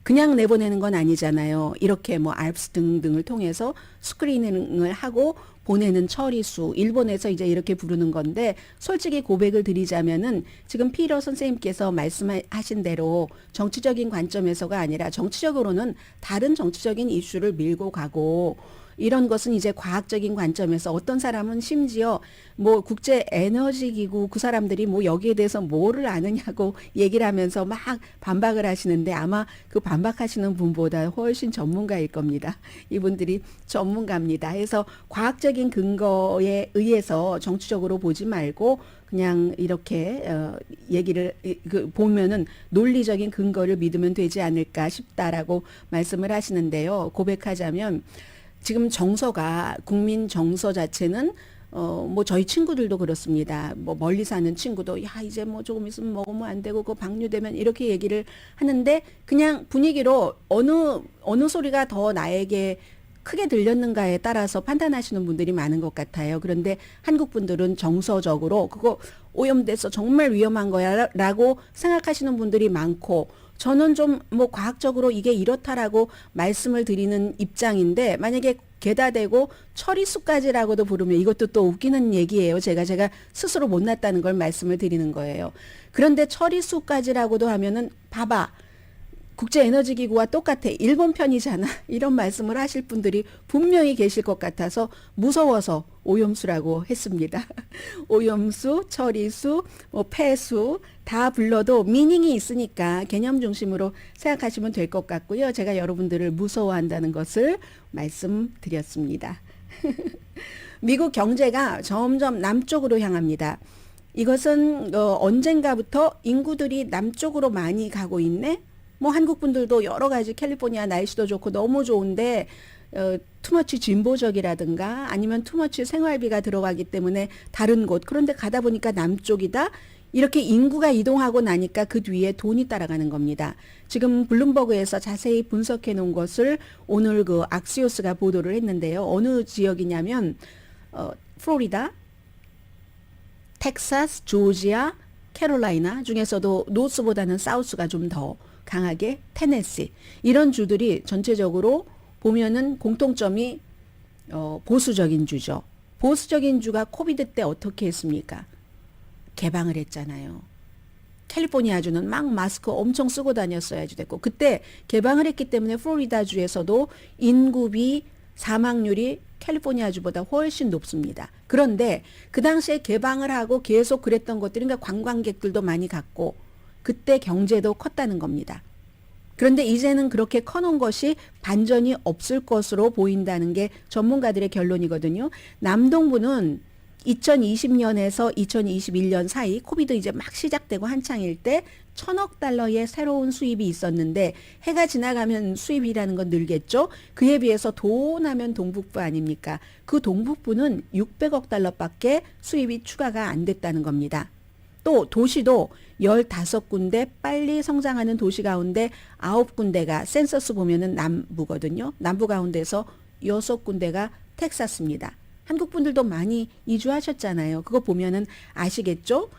그냥 내보내는 건 아니잖아요. 이렇게 뭐 알프스 등등을 통해서 스크리닝을 하고 보내는 처리수, 일본에서 이제 이렇게 부르는 건데 솔직히 고백을 드리자면은 지금 피러 선생님께서 말씀하신 대로 정치적인 관점에서가 아니라 정치적으로는 다른 정치적인 이슈를 밀고 가고 이런 것은 이제 과학적인 관점에서 어떤 사람은 심지어 뭐 국제 에너지 기구 그 사람들이 뭐 여기에 대해서 뭐를 아느냐고 얘기를 하면서 막 반박을 하시는데 아마 그 반박하시는 분보다 훨씬 전문가일 겁니다. 이분들이 전문가입니다. 그래서 과학적인 근거에 의해서 정치적으로 보지 말고 그냥 이렇게 얘기를 보면은 논리적인 근거를 믿으면 되지 않을까 싶다라고 말씀을 하시는데요. 고백하자면 지금 정서가 국민 정서 자체는 뭐 저희 친구들도 그렇습니다. 뭐 멀리 사는 친구도 야 이제 뭐 조금 있으면 먹으면 안 되고 그 방류되면 이렇게 얘기를 하는데 그냥 분위기로 어느 소리가 더 나에게 크게 들렸는가에 따라서 판단하시는 분들이 많은 것 같아요. 그런데 한국 분들은 정서적으로 그거 오염돼서 정말 위험한 거야라고 생각하시는 분들이 많고 저는 좀 뭐 과학적으로 이게 이렇다라고 말씀을 드리는 입장인데 만약에 게다 대고 처리수까지라고도 부르면 이것도 또 웃기는 얘기예요. 제가 스스로 못났다는 걸 말씀을 드리는 거예요. 그런데 처리수까지라고도 하면은 봐봐. 국제에너지기구와 똑같아. 일본 편이잖아. 이런 말씀을 하실 분들이 분명히 계실 것 같아서 무서워서 오염수라고 했습니다. 오염수, 처리수, 뭐 폐수 다 불러도 미닝이 있으니까 개념 중심으로 생각하시면 될 것 같고요. 제가 여러분들을 무서워한다는 것을 말씀드렸습니다. 미국 경제가 점점 남쪽으로 향합니다. 이것은 언젠가부터 인구들이 남쪽으로 많이 가고 있네. 뭐 한국 분들도 여러 가지 캘리포니아 날씨도 좋고 너무 좋은데 투머치 진보적이라든가 아니면 투머치 생활비가 들어가기 때문에 다른 곳 그런데 가다 보니까 남쪽이다. 이렇게 인구가 이동하고 나니까 그 뒤에 돈이 따라가는 겁니다. 지금 블룸버그에서 자세히 분석해 놓은 것을 오늘 그 악시오스가 보도를 했는데요. 어느 지역이냐면 플로리다, 텍사스, 조지아, 캐롤라이나 중에서도 노스보다는 사우스가 좀 더 강하게 테네시 이런 주들이 전체적으로 보면은 공통점이 보수적인 주죠. 보수적인 주가 코비드 때 어떻게 했습니까? 개방을 했잖아요. 캘리포니아주는 막 마스크 엄청 쓰고 다녔어야지 됐고 그때 개방을 했기 때문에 플로리다주에서도 인구비 사망률이 캘리포니아주보다 훨씬 높습니다. 그런데 그 당시에 개방을 하고 계속 그랬던 것들이 그러니까 관광객들도 많이 갔고 그때 경제도 컸다는 겁니다. 그런데 이제는 그렇게 커놓은 것이 반전이 없을 것으로 보인다는 게 전문가들의 결론이거든요. 남동부는 2020년에서 2021년 사이 코비드 이제 막 시작되고 한창일 때 1,000억 달러의 새로운 수입이 있었는데 해가 지나가면 수입이라는 건 늘겠죠. 그에 비해서 도남면 동북부 아닙니까? 그 동북부는 600억 달러밖에 수입이 추가가 안 됐다는 겁니다. 또 도시도 15군데 빨리 성장하는 도시 가운데 9군데가 센서스 보면은 남부거든요. 남부 가운데서 6군데가 텍사스입니다. 한국 분들도 많이 이주하셨잖아요. 그거 보면은 아시겠죠?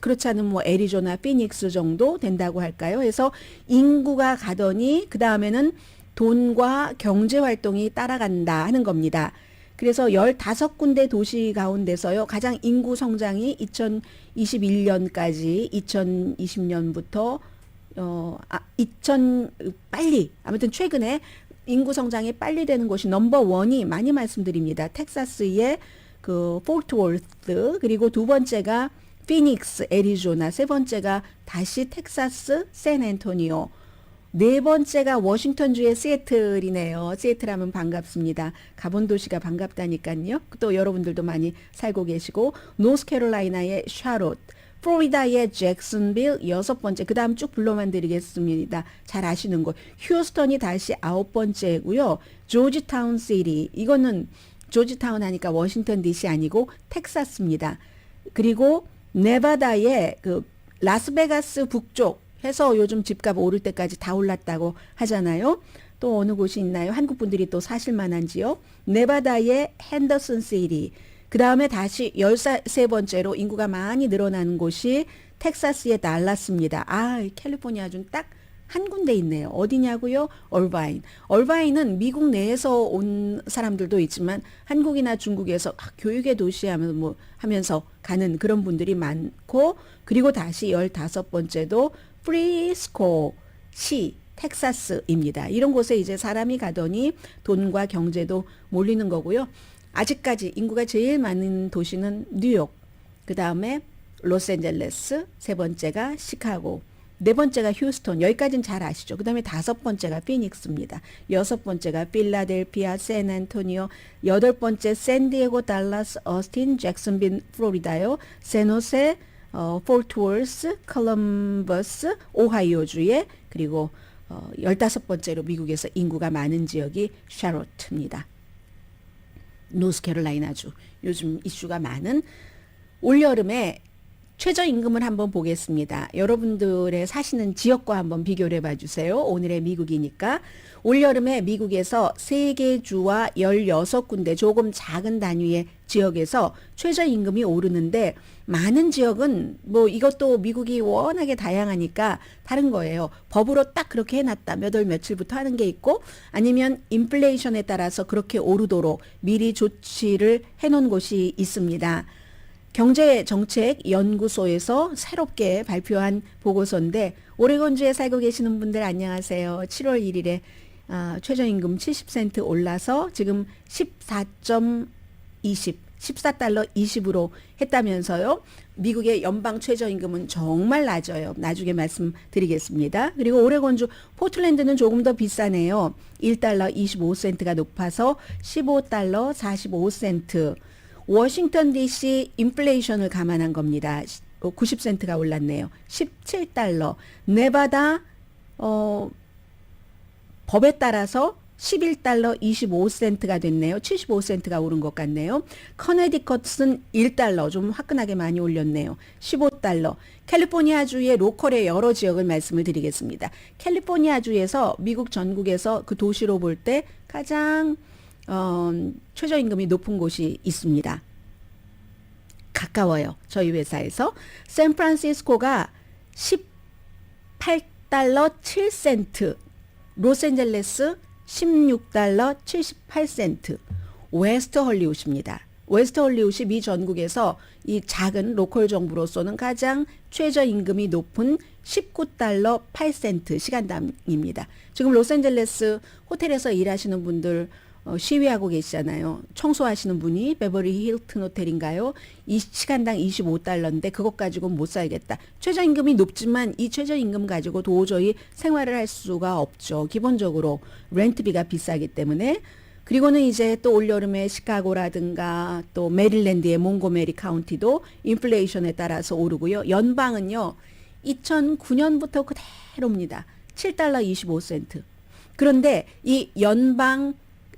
그렇지 않으면 애리조나, 피닉스 정도 된다고 할까요? 그래서 인구가 가더니 그 다음에는 돈과 경제 활동이 따라간다 하는 겁니다. 그래서 15군데 도시 가운데서요. 가장 인구 성장이 2021년까지 2020년부터 빨리 아무튼 최근에 인구 성장이 빨리 되는 곳이 넘버 원이 많이 말씀드립니다. 텍사스의 그 포트월스 그리고 두 번째가 피닉스, 애리조나, 세 번째가 다시 텍사스, 샌앤토니오, 네 번째가 워싱턴주의 시애틀이네요. 시애틀 하면 반갑습니다. 가본 도시가 반갑다니까요. 또 여러분들도 많이 살고 계시고 노스캐롤라이나의 샤롯, 플로리다의 잭슨빌 6번째, 그 다음 쭉 불러만 드리겠습니다. 잘 아시는 곳. 휴스턴이 다시 9번째고요. 조지타운 시티, 이거는 조지타운 하니까 워싱턴 DC 아니고 텍사스입니다. 그리고 네바다의 그 라스베가스 북쪽 해서 요즘 집값 오를 때까지 다 올랐다고 하잖아요. 또 어느 곳이 있나요? 한국 분들이 또 사실 만한지요. 네바다의 핸더슨 시티. 그 다음에 다시 13번째로 인구가 많이 늘어나는 곳이 텍사스의 달라스입니다. 캘리포니아주는 딱 한 군데 있네요. 어디냐고요? 얼바인. 얼바인은 미국 내에서 온 사람들도 있지만 한국이나 중국에서 교육의 도시 하면서 가는 그런 분들이 많고 그리고 다시 15번째도 프리스코 시 텍사스입니다. 이런 곳에 이제 사람이 가더니 돈과 경제도 몰리는 거고요. 아직까지 인구가 제일 많은 도시는 뉴욕, 그 다음에 로스앤젤레스, 세 번째가 시카고, 네 번째가 휴스턴, 여기까지는 잘 아시죠. 그 다음에 5번째가 피닉스입니다. 6번째가 필라델피아, 샌안토니오, 8번째 샌디에고, 달라스, 어스틴, 잭슨빌, 플로리다요. 샌호세, 포트월스, 컬럼버스, 오하이오주에, 그리고 15번째로 미국에서 인구가 많은 지역이 샤롯입니다. 노스캐롤라이나주, 요즘 이슈가 많은 올여름에 최저임금을 한번 보겠습니다. 여러분들의 사시는 지역과 한번 비교를 해봐 주세요. 오늘의 미국이니까. 올여름에 미국에서 3개 주와 16군데 조금 작은 단위의 지역에서 최저임금이 오르는데 많은 지역은 이것도 미국이 워낙에 다양하니까 다른 거예요. 법으로 딱 그렇게 해놨다. 몇 월 며칠부터 하는 게 있고 아니면 인플레이션에 따라서 그렇게 오르도록 미리 조치를 해놓은 곳이 있습니다. 경제정책연구소에서 새롭게 발표한 보고서인데 오레곤주에 살고 계시는 분들 안녕하세요. 7월 1일에 최저임금 70센트 올라서 지금 14.20 14달러 20으로 했다면서요. 미국의 연방 최저임금은 정말 낮아요. 나중에 말씀드리겠습니다. 그리고 오레곤주 포틀랜드는 조금 더 비싸네요. 1달러 25센트가 높아서 15달러 45센트. 워싱턴 DC 인플레이션을 감안한 겁니다. 90센트가 올랐네요. 17달러. 네바다 법에 따라서 11달러 25센트가 됐네요. 75센트가 오른 것 같네요. 커네디컷은 1달러 좀 화끈하게 많이 올렸네요. 15달러. 캘리포니아주의 로컬의 여러 지역을 말씀을 드리겠습니다. 캘리포니아주에서 미국 전국에서 그 도시로 볼 때 가장 최저임금이 높은 곳이 있습니다. 가까워요. 저희 회사에서. 샌프란시스코가 18달러 7센트, 로스앤젤레스 16달러 78센트, 웨스트 헐리우드입니다. 웨스트 헐리우드이 미 전국에서 이 작은 로컬 정부로서는 가장 최저임금이 높은 19달러 8센트 시간당입니다. 지금 로스앤젤레스 호텔에서 일하시는 분들 시위하고 계시잖아요. 청소하시는 분이 베버리 힐튼 호텔인가요? 이 시간당 25달러인데 그것 가지고 못 살겠다. 최저임금이 높지만 이 최저임금 가지고 도저히 생활을 할 수가 없죠. 기본적으로 렌트비가 비싸기 때문에. 그리고는 이제 또 올여름에 시카고라든가 또 메릴랜드의 몽고메리 카운티도 인플레이션에 따라서 오르고요. 연방은요. 2009년부터 그대로입니다. 7달러 25센트. 그런데 이 연방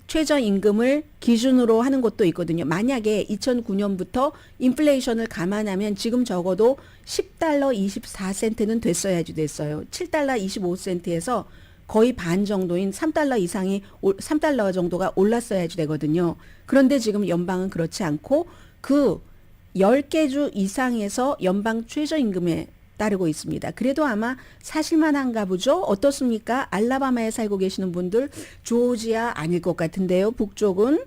최저임금을 기준으로 하는 것도 있거든요. 만약에 2009년부터 인플레이션을 감안하면 지금 적어도 10달러 24센트는 됐어야지 됐어요. 7달러 25센트에서 거의 반 정도인 3달러 이상이 3달러 정도가 올랐어야지 되거든요. 그런데 지금 연방은 그렇지 않고 그 10개 주 이상에서 연방 최저임금에 따르고 있습니다. 그래도 아마 사실만한가 보죠. 어떻습니까? 알라바마에 살고 계시는 분들 조지아 아닐 것 같은데요. 북쪽은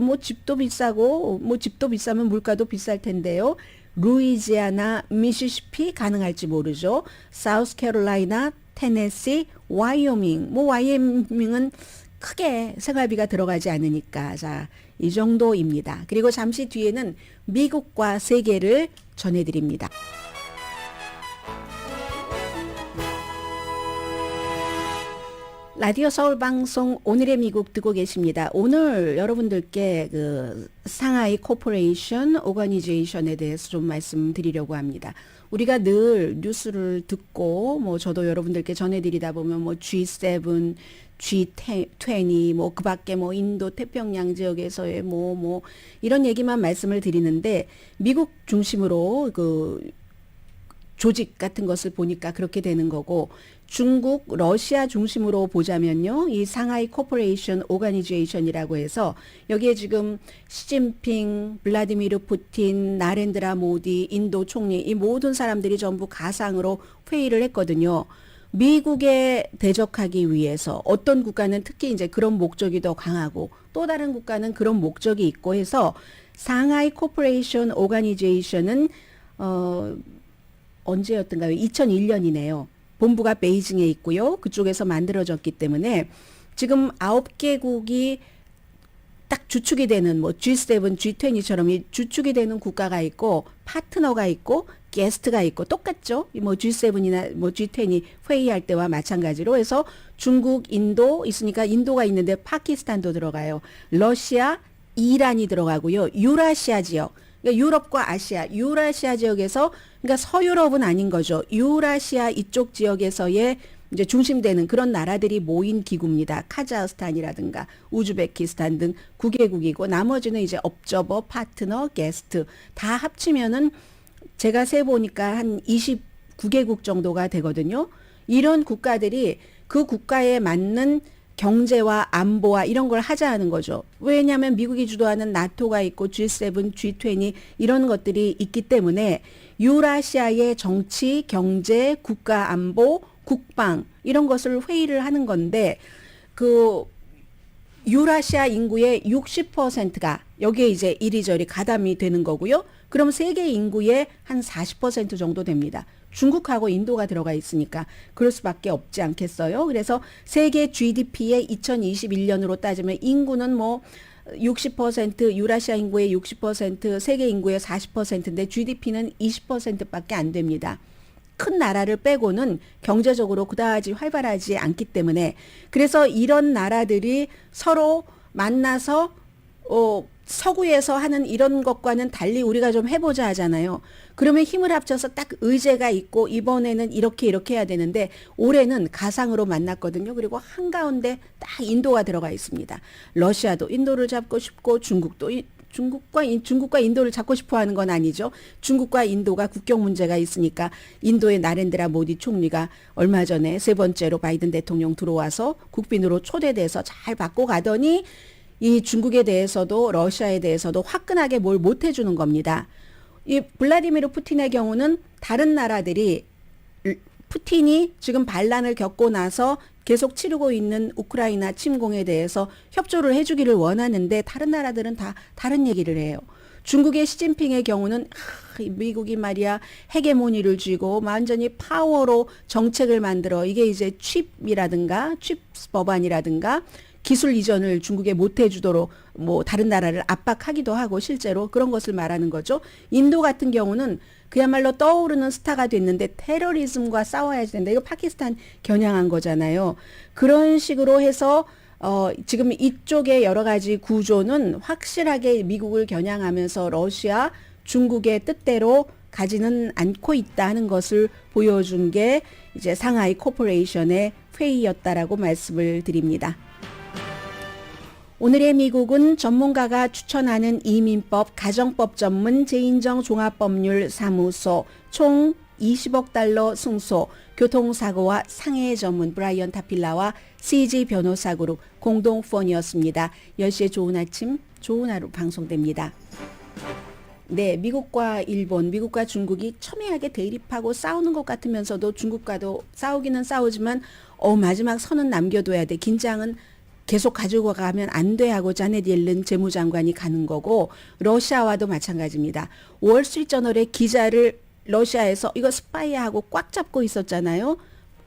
뭐 집도 비싸고 뭐 집도 비싸면 물가도 비쌀 텐데요. 루이지아나, 미시시피 가능할지 모르죠. 사우스캐롤라이나, 테네시, 와이오밍. 뭐 와이오밍은 크게 생활비가 들어가지 않으니까 자, 이 정도입니다. 그리고 잠시 뒤에는 미국과 세계를 전해드립니다. 라디오 서울 방송 오늘의 미국 듣고 계십니다. 오늘 여러분들께 그 상하이 코퍼레이션 오거니제이션에 대해서 좀 말씀드리려고 합니다. 우리가 늘 뉴스를 듣고 뭐 저도 여러분들께 전해드리다 보면 뭐 G7, G20 뭐 그밖에 뭐 인도 태평양 지역에서의 뭐 이런 얘기만 말씀을 드리는데 미국 중심으로 그 조직 같은 것을 보니까 그렇게 되는 거고 중국, 러시아 중심으로 보자면요. 이 상하이 코퍼레이션 오거니제이션이라고 해서 여기에 지금 시진핑, 블라디미르 푸틴, 나렌드라 모디, 인도 총리 이 모든 사람들이 전부 가상으로 회의를 했거든요. 미국에 대적하기 위해서 어떤 국가는 특히 이제 그런 목적이 더 강하고 또 다른 국가는 그런 목적이 있고 해서 상하이 코퍼레이션 오거니제이션은 언제였던가요? 2001년이네요. 본부가 베이징에 있고요. 그쪽에서 만들어졌기 때문에 지금 9개국이 딱 주축이 되는 뭐 G7, G20처럼 이 주축이 되는 국가가 있고 파트너가 있고 게스트가 있고 똑같죠. 뭐 G7이나 뭐 G20이 회의할 때와 마찬가지로 해서 중국, 인도 있으니까 인도가 있는데 파키스탄도 들어가요. 러시아, 이란이 들어가고요. 유라시아 지역. 그러니까 유럽과 아시아, 유라시아 지역에서 그러니까 서유럽은 아닌 거죠. 유라시아 이쪽 지역에서의 이제 중심되는 그런 나라들이 모인 기구입니다. 카자흐스탄이라든가 우즈베키스탄 등 9개국이고 나머지는 이제 업저버, 파트너, 게스트 다 합치면은 제가 세 보니까 한 29개국 정도가 되거든요. 이런 국가들이 그 국가에 맞는 경제와 안보와 이런 걸 하자는 거죠. 왜냐하면 미국이 주도하는 나토가 있고 G7, G20 이런 것들이 있기 때문에 유라시아의 정치, 경제, 국가 안보, 국방 이런 것을 회의를 하는 건데 그 유라시아 인구의 60%가 여기에 이제 이리저리 가담이 되는 거고요. 그럼 세계 인구의 한 40% 정도 됩니다. 중국하고 인도가 들어가 있으니까 그럴 수밖에 없지 않겠어요. 그래서 세계 GDP의 2021년으로 따지면 인구는 뭐 60%, 유라시아 인구의 60%, 세계 인구의 40%인데 GDP는 20%밖에 안 됩니다. 큰 나라를 빼고는 경제적으로 그다지 활발하지 않기 때문에 그래서 이런 나라들이 서로 만나서 서구에서 하는 이런 것과는 달리 우리가 좀 해보자 하잖아요. 그러면 힘을 합쳐서 딱 의제가 있고 이번에는 이렇게 해야 되는데 올해는 가상으로 만났거든요. 그리고 한가운데 딱 인도가 들어가 있습니다. 러시아도 인도를 잡고 싶고 중국과 인도를 잡고 싶어 하는 건 아니죠. 중국과 인도가 국경 문제가 있으니까 인도의 나렌드라 모디 총리가 얼마 전에 세 번째로 바이든 대통령 들어와서 국빈으로 초대돼서 잘 받고 가더니 이 중국에 대해서도 러시아에 대해서도 화끈하게 뭘 못 해주는 겁니다. 이 블라디미르 푸틴의 경우는 다른 나라들이 푸틴이 지금 반란을 겪고 나서 계속 치르고 있는 우크라이나 침공에 대해서 협조를 해주기를 원하는데 다른 나라들은 다 다른 얘기를 해요. 중국의 시진핑의 경우는 미국이 말이야 헤게모니를 쥐고 완전히 파워로 정책을 만들어 이게 이제 칩이라든가 칩스 법안이라든가 기술 이전을 중국에 못 해주도록 뭐 다른 나라를 압박하기도 하고 실제로 그런 것을 말하는 거죠. 인도 같은 경우는 그야말로 떠오르는 스타가 됐는데 테러리즘과 싸워야 된다. 이거 파키스탄 겨냥한 거잖아요. 그런 식으로 해서 지금 이쪽의 여러 가지 구조는 확실하게 미국을 겨냥하면서 러시아, 중국의 뜻대로 가지는 않고 있다는 것을 보여준 게 이제 상하이 코퍼레이션의 회의였다라고 말씀을 드립니다. 오늘의 미국은 전문가가 추천하는 이민법 가정법 전문 재인정 종합법률 사무소 총 20억 달러 승소 교통사고와 상해 전문 브라이언 타필라와 CG 변호사 그룹 공동 후원이었습니다. 10시에 좋은 아침 좋은 하루 방송됩니다. 네, 미국과 일본, 미국과 중국이 첨예하게 대립하고 싸우는 것 같으면서도 중국과도 싸우기는 싸우지만 마지막 선은 남겨둬야 돼. 긴장은 계속 가지고 가면 안 돼 하고 자넷 옐른 재무장관이 가는 거고 러시아와도 마찬가지입니다. 월스트리트저널의 기자를 러시아에서 이거 스파이하고 꽉 잡고 있었잖아요.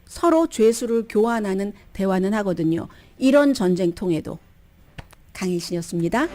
서로 죄수를 교환하는 대화는 하거든요. 이런 전쟁통에도 강혜신이었습니다.